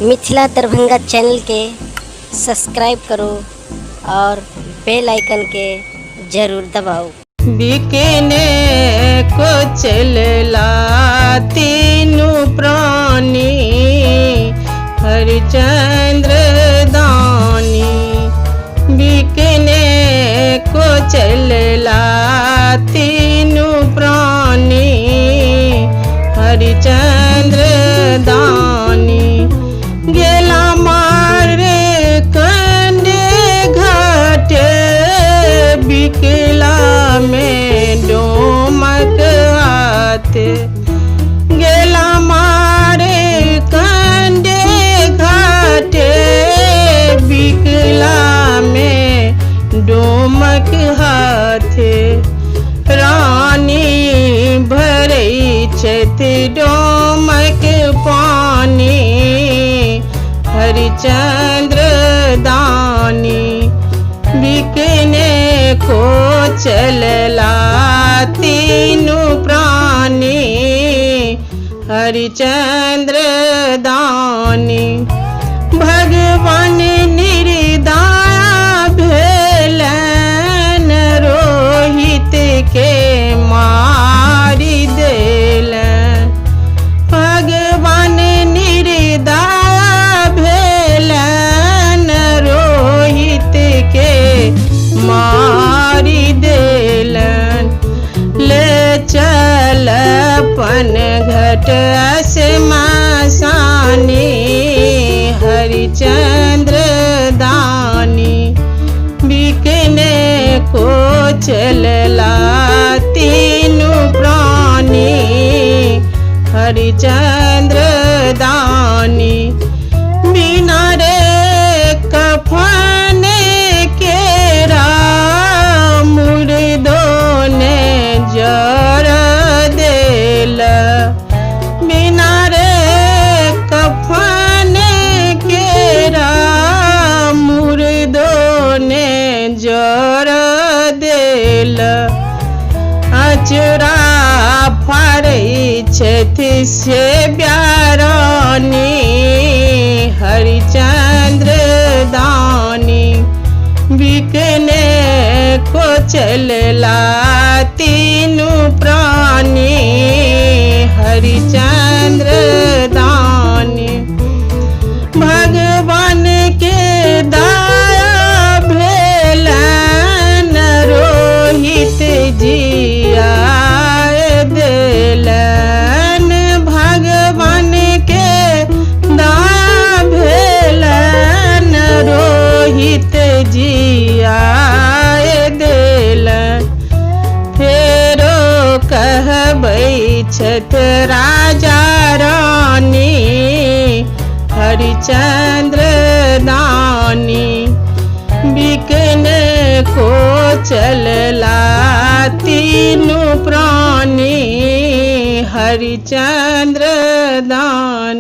Mithila Darbhanga channel के subscribe करो और बेल आइकन के ज़रूर दबाओ। बिकने को चलला तीनू प्राणी हरिचंद्र दानी। बिकने को चलला तीनू प्राणी हरिचंद्र दानी। गेला मारे कंडे घाटे बिकला में डोमक आते। गेला मारे कंडे घाटे बिकला में डोमक हाथे। रानी भरई छत डोमक पानी हरिचंद्र दानी। बिकने को चलला तीनू प्राणी हरिचंद्र दानी। भगवान निर्दया भेलन रोहित के मारी देलन। भगवान निर्दया भेलन रोहित के मारी देलन। ले चल अपन घट श्मशानी हरिचंद्र दानी। बिकने को चलला तीनू प्राणी हरिचंद्र दानी। बिना रे कफन केरा मुर्दों ने जर देल। बिना रे कफन केरा मुर्दों ने जर देल। अचरा फाड़ई छथि से ब्यारानी हरिचंद्र दानी। बिकने को चलला तीनू प्राणी हरिचंद्र दानी। भगवान के दया भेलन रोहित जिया देलन। भगवान के दया भेलन रोहित जिया देलन। फेरो कहबै छथ राजा रानी हरिचंद्र दानी। बिकने को चलला तीनू प्राणी हरिचंद्र दानी।